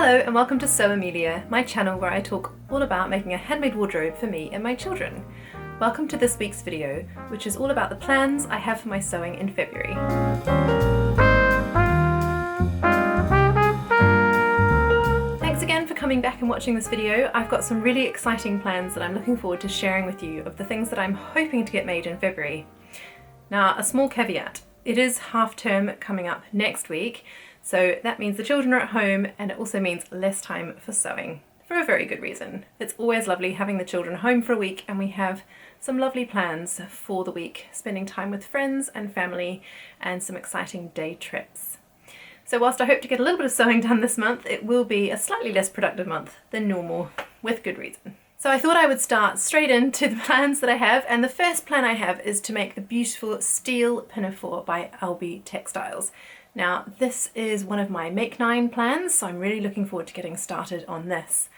Hello and welcome to Sew Amelia, my channel where I talk all about making a handmade wardrobe for me and my children. Welcome to this week's video, which is all about the plans I have for my sewing in February. Thanks again for coming back and watching this video. I've got some really exciting plans that I'm looking forward to sharing with you of the things that I'm hoping to get made in February. Now, a small caveat. It is half term coming up next week, so that means the children are at home and it also means less time for sewing, for a very good reason. It's always lovely having the children home for a week, and we have some lovely plans for the week, spending time with friends and family and some exciting day trips. So whilst I hope to get a little bit of sewing done this month, it will be a slightly less productive month than normal, with good reason. So I thought I would start straight into the plans that I have, and the first plan I have is to make the beautiful Steele Pinafore by Elbe Textiles. Now this is one of my Make 9 plans, so I'm really looking forward to getting started on this.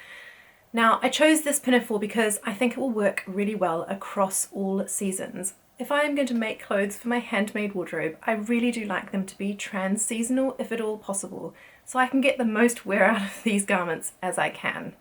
Now I chose this pinafore because I think it will work really well across all seasons. If I am going to make clothes for my handmade wardrobe, I really do like them to be trans-seasonal if at all possible, so I can get the most wear out of these garments as I can.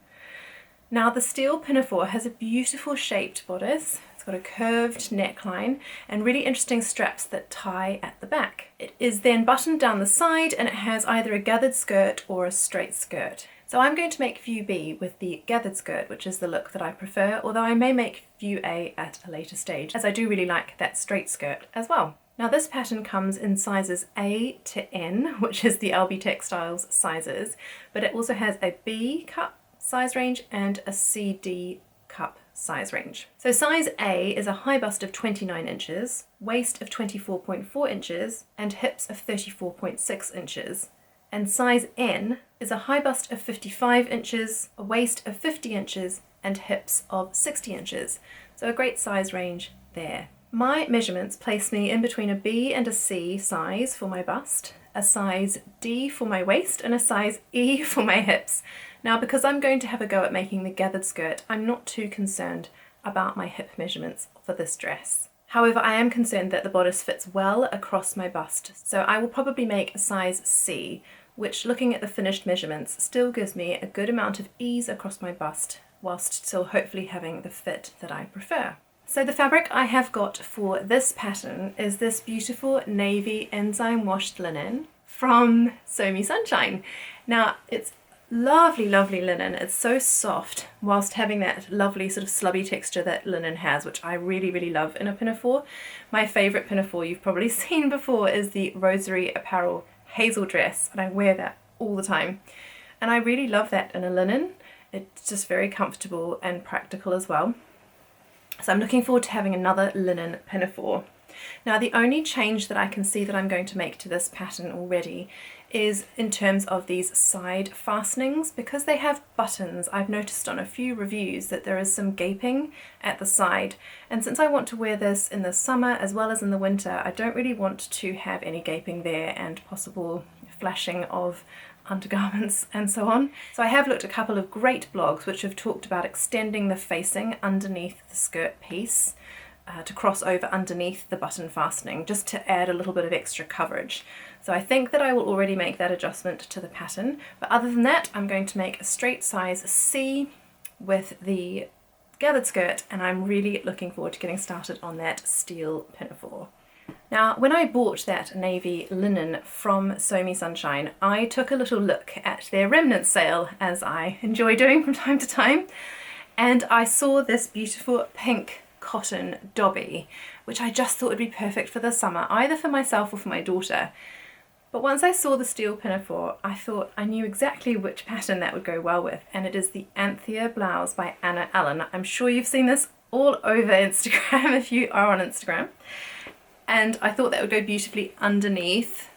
Now the Steele Pinafore has a beautiful shaped bodice. It's got a curved neckline and really interesting straps that tie at the back. It is then buttoned down the side and it has either a gathered skirt or a straight skirt. So I'm going to make view B with the gathered skirt, which is the look that I prefer, although I may make view A at a later stage, as I do really like that straight skirt as well. Now this pattern comes in sizes A to N, which is the Elbe Textiles sizes, but it also has a B cup size range and a CD cup size range. So size A is a high bust of 29 inches, waist of 24.4 inches, and hips of 34.6 inches. And size N is a high bust of 55 inches, a waist of 50 inches, and hips of 60 inches. So a great size range there. My measurements place me in between a B and a C size for my bust, a size D for my waist, and a size E for my hips. Now, because I'm going to have a go at making the gathered skirt, I'm not too concerned about my hip measurements for this dress. However, I am concerned that the bodice fits well across my bust, so I will probably make a size C, which, looking at the finished measurements, still gives me a good amount of ease across my bust, whilst still hopefully having the fit that I prefer. So the fabric I have got for this pattern is this beautiful navy enzyme washed linen from Sew Me Sunshine. Now, it's lovely, lovely linen. It's so soft whilst having that lovely sort of slubby texture that linen has, which I really, really love in a pinafore. My favourite pinafore you've probably seen before is the Rosary Apparel hazel dress, and I wear that all the time. And I really love that in a linen. It's just very comfortable and practical as well. So I'm looking forward to having another linen pinafore. Now the only change that I can see that I'm going to make to this pattern already is in terms of these side fastenings. Because they have buttons, I've noticed on a few reviews that there is some gaping at the side, and since I want to wear this in the summer as well as in the winter, I don't really want to have any gaping there and possible flashing of undergarments and so on. So I have looked at a couple of great blogs which have talked about extending the facing underneath the skirt piece to cross over underneath the button fastening, just to add a little bit of extra coverage. So I think that I will already make that adjustment to the pattern, but other than that I'm going to make a straight size C with the gathered skirt, and I'm really looking forward to getting started on that Steele pinafore. Now, when I bought that navy linen from Sew Me Sunshine, I took a little look at their remnant sale, as I enjoy doing from time to time, and I saw this beautiful pink cotton dobby, which I just thought would be perfect for the summer, either for myself or for my daughter. But once I saw the Steele Pinafore, I thought I knew exactly which pattern that would go well with, and it is the Anthea Blouse by Anna Allen. I'm sure you've seen this all over Instagram if you are on Instagram. And I thought that would go beautifully underneath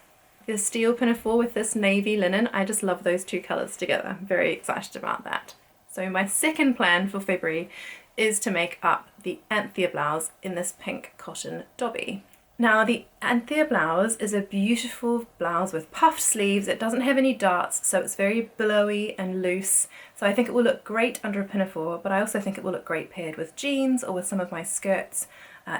the Steele Pinafore with this navy linen. I just love those two colours together. I'm very excited about that. So my second plan for February is to make up the Anthea blouse in this pink cotton dobby. Now the Anthea blouse is a beautiful blouse with puffed sleeves. It doesn't have any darts, so it's very billowy and loose. So I think it will look great under a pinafore, but I also think it will look great paired with jeans or with some of my skirts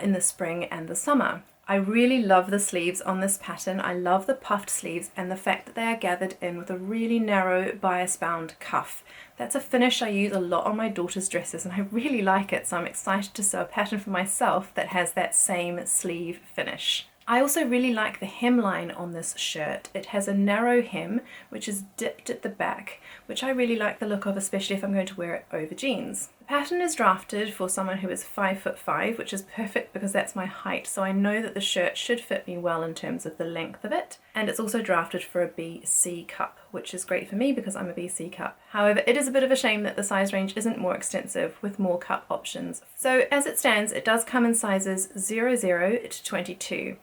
in the spring and the summer. I really love the sleeves on this pattern. I love the puffed sleeves and the fact that they are gathered in with a really narrow bias bound cuff. That's a finish I use a lot on my daughter's dresses and I really like it, so I'm excited to sew a pattern for myself that has that same sleeve finish. I also really like the hemline on this shirt. It has a narrow hem which is dipped at the back, which I really like the look of, especially if I'm going to wear it over jeans. The pattern is drafted for someone who is 5'5", which is perfect because that's my height, so I know that the shirt should fit me well in terms of the length of it. And it's also drafted for a BC cup, which is great for me because I'm a BC cup. However, it is a bit of a shame that the size range isn't more extensive with more cup options. So as it stands, it does come in sizes 00 to 22.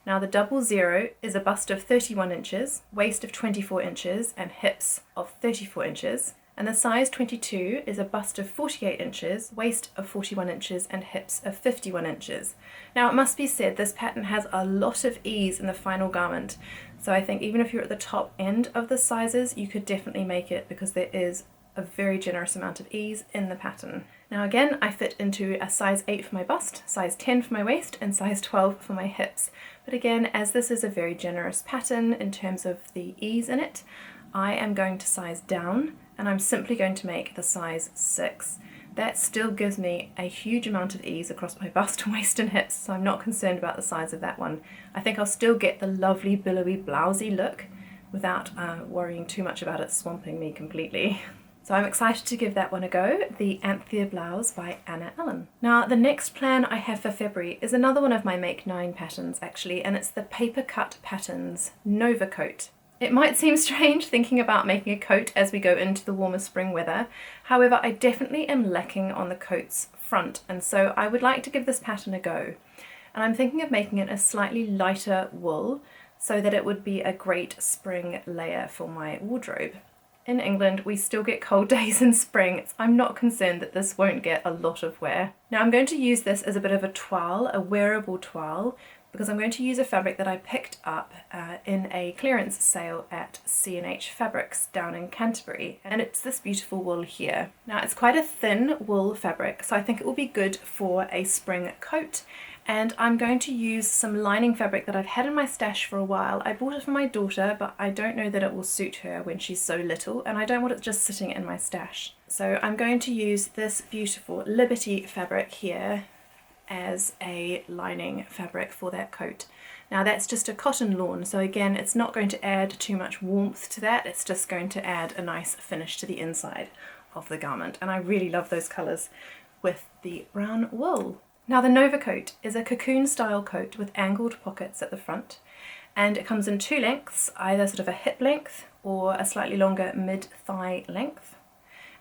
Now the 00 is a bust of 31 inches, waist of 24 inches and hips of 34 inches. And the size 22 is a bust of 48 inches, waist of 41 inches and hips of 51 inches. Now it must be said this pattern has a lot of ease in the final garment, so I think even if you're at the top end of the sizes you could definitely make it because there is a very generous amount of ease in the pattern. Now again, I fit into a size 8 for my bust, size 10 for my waist and size 12 for my hips. But again, as this is a very generous pattern in terms of the ease in it, I am going to size down and I'm simply going to make the size 6. That still gives me a huge amount of ease across my bust, waist and hips, so I'm not concerned about the size of that one. I think I'll still get the lovely billowy blousey look without worrying too much about it swamping me completely. So I'm excited to give that one a go, the Anthea blouse by Anna Allen. Now the next plan I have for February is another one of my Make 9 patterns actually, and it's the Papercut Patterns Nova Coat. It might seem strange thinking about making a coat as we go into the warmer spring weather, however I definitely am lacking on the coat's front and so I would like to give this pattern a go. And I'm thinking of making it a slightly lighter wool so that it would be a great spring layer for my wardrobe. In England we still get cold days in spring, so I'm not concerned that this won't get a lot of wear. Now I'm going to use this as a bit of a toile, a wearable toile, because I'm going to use a fabric that I picked up in a clearance sale at C&H Fabrics down in Canterbury, and it's this beautiful wool here. Now it's quite a thin wool fabric, so I think it will be good for a spring coat, and I'm going to use some lining fabric that I've had in my stash for a while. I bought it for my daughter, but I don't know that it will suit her when she's so little, and I don't want it just sitting in my stash. So I'm going to use this beautiful Liberty fabric here as a lining fabric for that coat. Now that's just a cotton lawn, so again it's not going to add too much warmth to that, it's just going to add a nice finish to the inside of the garment, and I really love those colours with the brown wool. Now the Nova coat is a cocoon style coat with angled pockets at the front, and it comes in 2 lengths, either sort of a hip length or a slightly longer mid-thigh length,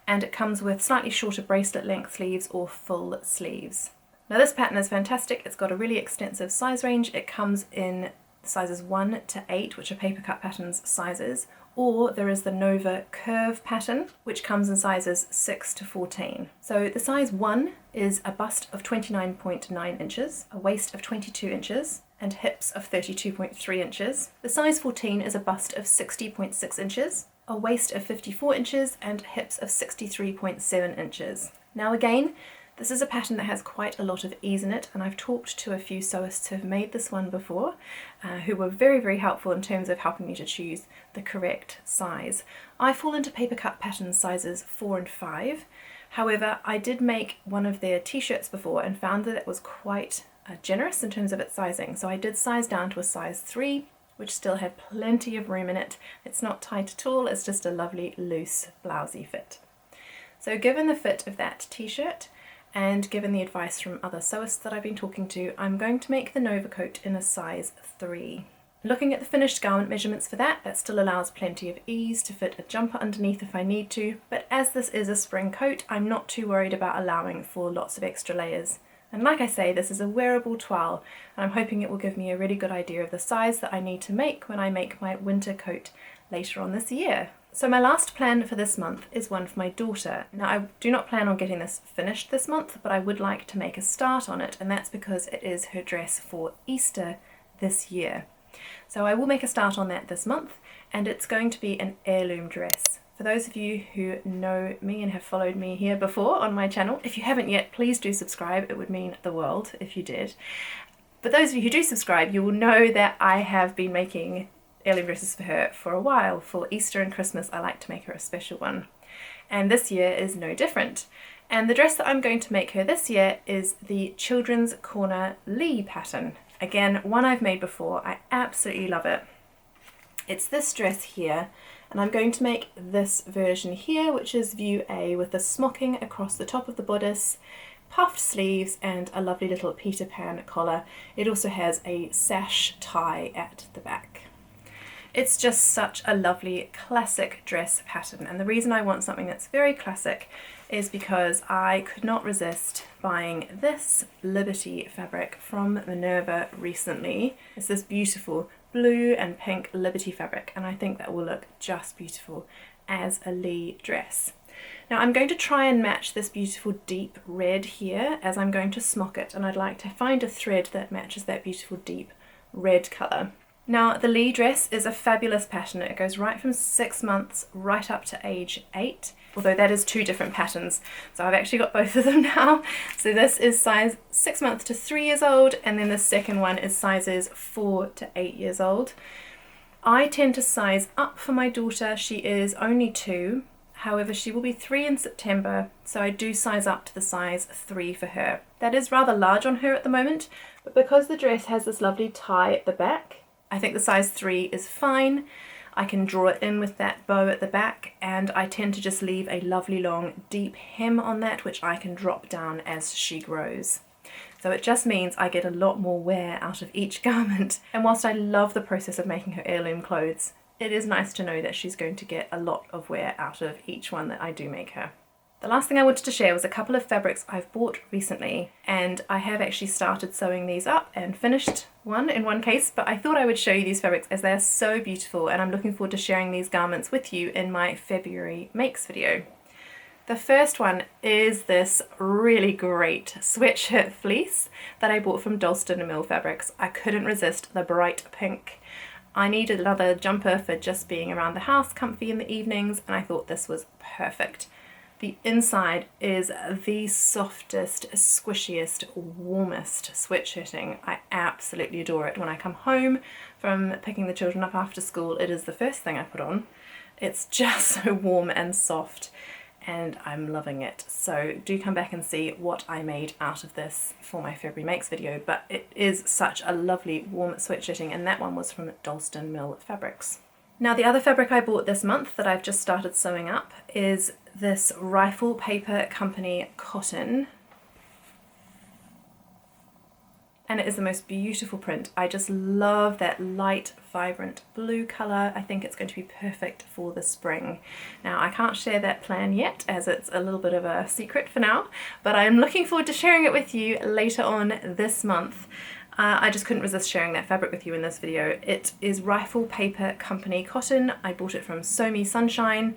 and it comes with slightly shorter bracelet length sleeves or full sleeves. Now this pattern is fantastic, it's got a really extensive size range. It comes in sizes 1 to 8, which are Papercut Patterns sizes, or there is the Nova Curve pattern, which comes in sizes 6 to 14. So the size 1 is a bust of 29.9 inches, a waist of 22 inches, and hips of 32.3 inches. The size 14 is a bust of 60.6 inches, a waist of 54 inches, and hips of 63.7 inches. Now again, this is a pattern that has quite a lot of ease in it, and I've talked to a few sewists who have made this one before, who were very helpful in terms of helping me to choose the correct size. I fall into Papercut Patterns sizes 4 and 5. However, I did make one of their t-shirts before and found that it was quite generous in terms of its sizing, so I did size down to a size 3, which still had plenty of room in it. It's not tight at all, it's just a lovely loose blousey fit. So given the fit of that t-shirt, and given the advice from other sewists that I've been talking to, I'm going to make the Nova coat in a size 3. Looking at the finished garment measurements for that still allows plenty of ease to fit a jumper underneath if I need to, but as this is a spring coat, I'm not too worried about allowing for lots of extra layers. And like I say, this is a wearable toile, and I'm hoping it will give me a really good idea of the size that I need to make when I make my winter coat later on this year. So my last plan for this month is one for my daughter. Now I do not plan on getting this finished this month, but I would like to make a start on it, and that's because it is her dress for Easter this year. So I will make a start on that this month, and it's going to be an heirloom dress. For those of you who know me and have followed me here before on my channel, if you haven't yet, please do subscribe. It would mean the world if you did. But those of you who do subscribe, you will know that I have been making heirloom dresses for her for a while. For Easter and Christmas, I like to make her a special one. And this year is no different. And the dress that I'm going to make her this year is the Children's Corner Lee pattern. Again, one I've made before. I absolutely love it. It's this dress here, and I'm going to make this version here, which is view A, with the smocking across the top of the bodice, puffed sleeves, and a lovely little Peter Pan collar. It also has a sash tie at the back. It's just such a lovely classic dress pattern, and the reason I want something that's very classic is because I could not resist buying this Liberty fabric from Minerva recently. It's this beautiful blue and pink Liberty fabric, and I think that will look just beautiful as a Lee dress. Now I'm going to try and match this beautiful deep red here as I'm going to smock it, and I'd like to find a thread that matches that beautiful deep red colour. Now the Lee dress is a fabulous pattern. It goes right from 6 months right up to age 8, although that is 2 different patterns, so I've actually got both of them now. So this is size 6 months to 3 years old, and then the second one is sizes 4 to 8 years old. I tend to size up for my daughter. She is only 2, however she will be 3 in September, so I do size up to the size 3 for her. That is rather large on her at the moment, but because the dress has this lovely tie at the back, I think the size 3 is fine. I can draw it in with that bow at the back, and I tend to just leave a lovely long deep hem on that, which I can drop down as she grows. So it just means I get a lot more wear out of each garment. And whilst I love the process of making her heirloom clothes, it is nice to know that she's going to get a lot of wear out of each one that I do make her. The last thing I wanted to share was a couple of fabrics I've bought recently, and I have actually started sewing these up and finished one in one case, but I thought I would show you these fabrics as they are so beautiful, and I'm looking forward to sharing these garments with you in my February makes video. The first one is this really great sweatshirt fleece that I bought from Dalston and Mill Fabrics. I couldn't resist the bright pink. I needed another jumper for just being around the house comfy in the evenings, and I thought this was perfect. The inside is the softest, squishiest, warmest sweatshirting. I absolutely adore it. When I come home from picking the children up after school, it is the first thing I put on. It's just so warm and soft, and I'm loving it. So do come back and see what I made out of this for my February makes video, but it is such a lovely warm sweatshirting, and that one was from Dalston Mill Fabrics. Now the other fabric I bought this month that I've just started sewing up is this Rifle Paper Company cotton, and it is the most beautiful print. I just love that light, vibrant blue colour. I think it's going to be perfect for the spring. Now I can't share that plan yet as it's a little bit of a secret for now, but I'm looking forward to sharing it with you later on this month. I just couldn't resist sharing that fabric with you in this video. It is Rifle Paper Company cotton. I bought it from Sew Me Sunshine.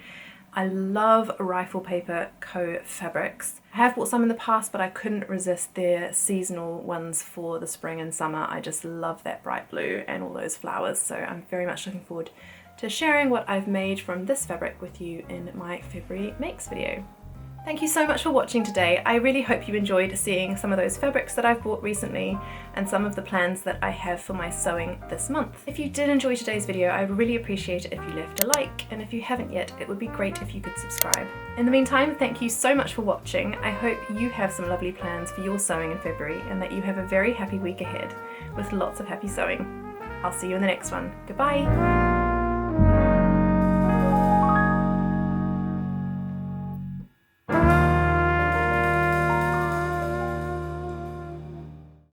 I love Rifle Paper Co. fabrics. I have bought some in the past, but I couldn't resist their seasonal ones for the spring and summer. I just love that bright blue and all those flowers, so I'm very much looking forward to sharing what I've made from this fabric with you in my February makes video. Thank you so much for watching today. I really hope you enjoyed seeing some of those fabrics that I've bought recently and some of the plans that I have for my sewing this month. If you did enjoy today's video, I would really appreciate it if you left a like, and if you haven't yet, it would be great if you could subscribe. In the meantime, thank you so much for watching. I hope you have some lovely plans for your sewing in February and that you have a very happy week ahead with lots of happy sewing. I'll see you in the next one. Goodbye!